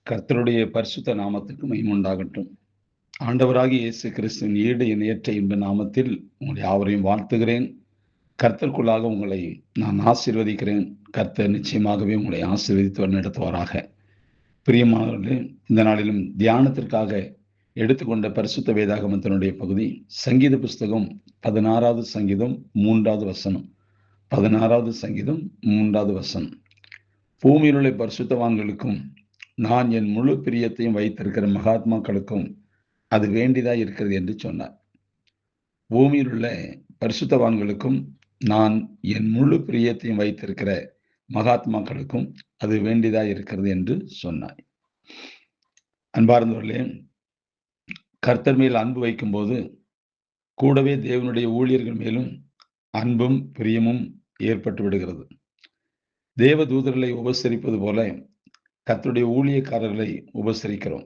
கர்த்தருடைய பரிசுத்த நாமத்துக்கு மகிமையுண்டாகட்டும். ஆண்டவராகிய இயேசு கிறிஸ்துவின் ஈடு இணையற்ற இன்ப நாமத்தில் உங்களை யாவரையும் வாழ்த்துகிறேன். கர்த்தருக்குள்ளாக உங்களை நான் ஆசீர்வதிக்கிறேன். கர்த்தர் நிச்சயமாகவே உங்களை ஆசீர்வதித்து வழிநடத்துவாராக. பிரியமானவர்களே, இந்த நாளிலும் தியானத்திற்காக எடுத்துக்கொண்ட பரிசுத்த வேதாகமத்தினுடைய பகுதி சங்கீத புஸ்தகம் 16வது சங்கீதம் 3வது வசனம். 16வது சங்கீதம் 3வது வசனம். பூமியில் உள்ள பரிசுத்தவான்களுக்கும் நான் என் முழு பிரியத்தையும் வைத்திருக்கிற மகாத்மாக்களுக்கும் அது வேண்டியதாய் இருக்கிறது என்று சொன்னார். பூமியில் உள்ள பரிசுத்தவான்களுக்கும் நான் என் முழு பிரியத்தையும் வைத்திருக்கிற மகாத்மாக்களுக்கும் அது வேண்டியதாய் இருக்கிறது என்று சொன்னார். அன்பார்ந்தவர்களே, கர்த்தர் மேல் அன்பு வைக்கும்போது கூடவே தேவனுடைய ஊழியர்கள் மேலும் அன்பும் பிரியமும் ஏற்பட்டு விடுகிறது. தேவ தூதர்களை உபசரிப்பது போல கர்த்தருடைய ஊழியக்காரர்களை உபசரிக்கிறோம்.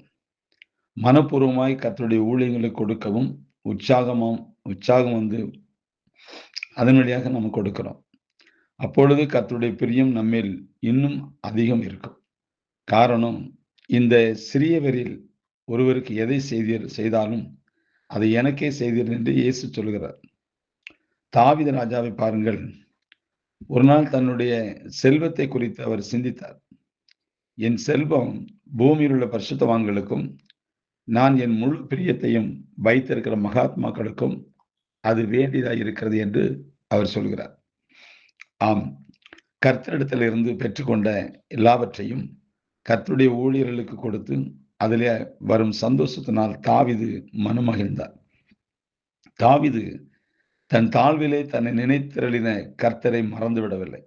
மனப்பூர்வமாய் கர்த்தருடைய ஊழியங்களை கொடுக்கவும் உற்சாகம் வந்து அதன் வழியாக நம்ம கொடுக்கிறோம். அப்பொழுது கர்த்தருடைய பிரியம் நம்மேல் இன்னும் அதிகம் இருக்கும். காரணம், இந்த சிறியவரில் ஒருவருக்கு எதை செய்தாலும் அதை எனக்கே செய்தீர் என்று இயேசு சொல்கிறார். தாவீது ராஜாவை பாருங்கள். ஒரு நாள் தன்னுடைய செல்வத்தை குறித்து அவர் சிந்தித்தார். என் செல்வம் பூமியில் உள்ள பரிசுத்தவான்களுக்கும் நான் என் முழு பிரியத்தையும் வைத்திருக்கிற மகாத்மாக்களுக்கும் அது வேண்டியதாக இருக்கிறது என்று அவர் சொல்கிறார். ஆம், கர்த்தரிடத்திலிருந்து பெற்றுக்கொண்ட எல்லாவற்றையும் கர்த்தருடைய ஊழியர்களுக்கு கொடுத்து அதிலே வரும் சந்தோஷத்தினால் தாவீது மனமகிழ்ந்தார். தாவீது தன் தாழ்விலே தன்னை நினைத்திரளின கர்த்தரை மறந்துவிடவில்லை.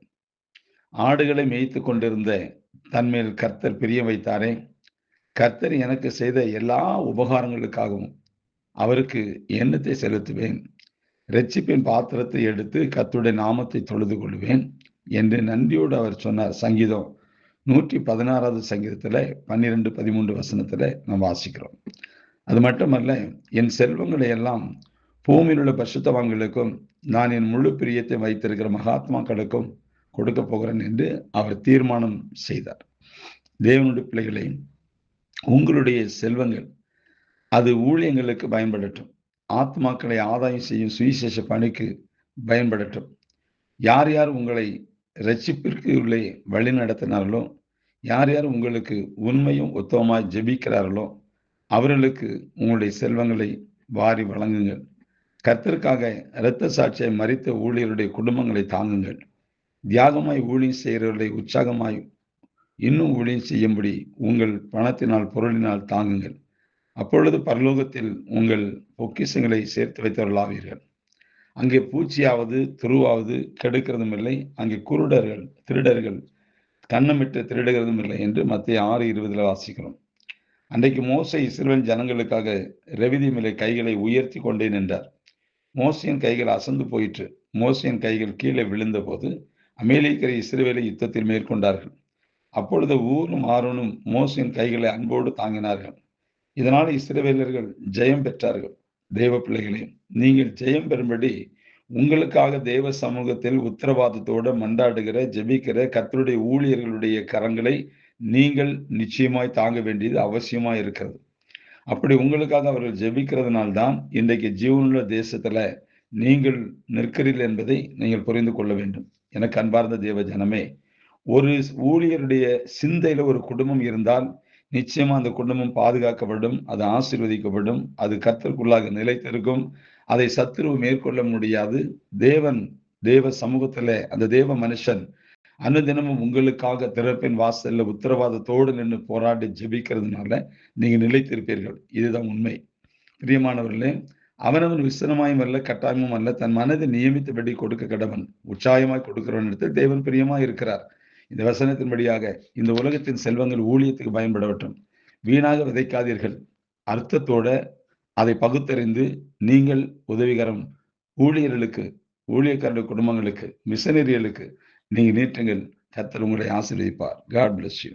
ஆடுகளை மேய்த்து கொண்டிருந்த தன்மேல் கர்த்தர் பிரிய வைத்தாரே, கர்த்தர் எனக்கு செய்த எல்லா உபகாரங்களுக்காகவும் அவருக்கு எண்ணத்தை செலுத்துவேன். இரட்சிப்பின் பாத்திரத்தை எடுத்து கர்த்தருடைய நாமத்தை தொழுது கொள்வேன் என்று நன்றியோடு அவர் சொன்னார். சங்கீதம் 116வது சங்கீதத்துல 12-13 வசனத்துல நாம் வாசிக்கிறோம். அது மட்டுமல்ல, என் செல்வங்களை எல்லாம் பூமியில் உள்ள பரிசுத்தவான்களுக்கும் நான் என் முழு பிரியத்தை வைத்திருக்கிற மகாத்மாக்களுக்கும் கொடுக்க போகிறேன் என்று அவர் தீர்மானம் செய்தார். தேவனுடைய பிள்ளைகளை, உங்களுடைய செல்வங்கள் அது ஊழியங்களுக்கு பயன்படட்டும். ஆத்மாக்களை ஆதாயம் செய்யும் சுவிசேஷ பணிக்கு பயன்படட்டும். யார் யார் உங்களை இரட்சிப்பிற்கு உள்ளே வழி நடத்தினார்களோ, யார் யார் உங்களுக்கு உண்மையும் உத்தமமாய் ஜெபிக்கிறார்களோ அவர்களுக்கு உங்களுடைய செல்வங்களை வாரி வழங்குங்கள். கர்த்தருக்காக இரத்த சாட்சியை மரித்த ஊழியருடைய குடும்பங்களை தாங்குங்கள். தியாகமாய் ஊழியம் செய்கிறவர்களை உற்சாகமாய் இன்னும் ஊழியம் செய்யும்படி உங்கள் பணத்தினால் பொருளினால் தாங்குங்கள். அப்பொழுது பரலோகத்தில் உங்கள் பொக்கிஷங்களை சேர்த்து வைத்தவர்களாவீர்கள். அங்கே பூச்சியாவது துருவாவது கெடுக்கிறதும் இல்லை, அங்கே குருடர்கள் திருடர்கள் கண்ணமிட்டு திருடுகிறதும் இல்லை என்று மத்தேயு 6:20 வாசிக்கிறோம். அன்றைக்கு மோசே இஸ்ரவேல் ஜனங்களுக்காக ரெவிதீமிலே கைகளை உயர்த்தி கொண்டே நின்றார். மோசேயின் கைகள் அசந்து போயிற்று. மோசேயின் கைகள் கீழே விழுந்த போது அமலேக்கியர் இஸ்ரவேலை யுத்தத்தில் மேற்கொண்டார்கள். அப்பொழுது ஊரும் ஆரோனும் மோசேயின் கைகளை அன்போடு தாங்கினார்கள். இதனால் இஸ்ரவேலர்கள் ஜெயம் பெற்றார்கள். தேவ பிள்ளைகளே, நீங்கள் ஜெயம் பெறும்படி உங்களுக்காக தேவ சமூகத்தில் உத்தரவாதத்தோடு மன்றாடுகிற ஜெபிக்கிற கர்த்தருடைய ஊழியர்களுடைய கரங்களை நீங்கள் நிச்சயமாய் தாங்க வேண்டியது அவசியமாய் இருக்கிறது. அப்படி உங்களுக்காக அவர்கள் ஜெபிக்கிறதுனால்தான் இன்றைக்கு ஜீவனுள்ள தேசத்துல நீங்கள் நிற்கிறீர்கள் என்பதை நீங்கள் புரிந்து கொள்ள வேண்டும். எனக்கு அன்பார்ந்த தேவ ஜனமே, ஒரு ஊழியருடைய சிந்தையில ஒரு குடும்பம் இருந்தால் நிச்சயமா அந்த குடும்பம் பாதுகாக்கப்படும், அது ஆசீர்வதிக்கப்படும், அது கர்த்தருக்குள்ளாக நிலைத்திருக்கும். அதை சத்துருவு மேற்கொள்ள முடியாது. தேவ சமூகத்துல அந்த தேவ மனுஷன் அனுதினமும் உங்களுக்காக திறப்பின் வாசல்ல உத்தரவாதத்தோடு நின்று போராடி ஜெபிக்கிறதுனால நீங்க நிலைத்திருப்பீர்கள். இதுதான் உண்மை. பிரியமானவர்களே, அவனவன் விசனமாயும் அல்ல கட்டாயமும் அல்ல, தன் மனதை நியமித்தபடி கொடுக்க கடவன். உற்சாகமாய் கொடுக்கிறவன் இடத்தில் தேவன் பிரியமாய் இருக்கிறார். இந்த வசனத்தின்படியாக இந்த உலகத்தின் செல்வங்கள் ஊழியத்துக்கு பயன்படட்டும். வீணாக விதைக்காதீர்கள். அர்த்தத்தோட அதை பகுத்தறிந்து நீங்கள் உதவிகரம் ஊழியர்களுக்கு, ஊழியக்காரர்கள் குடும்பங்களுக்கு, மிஷனரிகளுக்கு நீங்க நீட்டுங்கள். கர்த்தர் உங்களை ஆசீர்வதிப்பார். God bless you.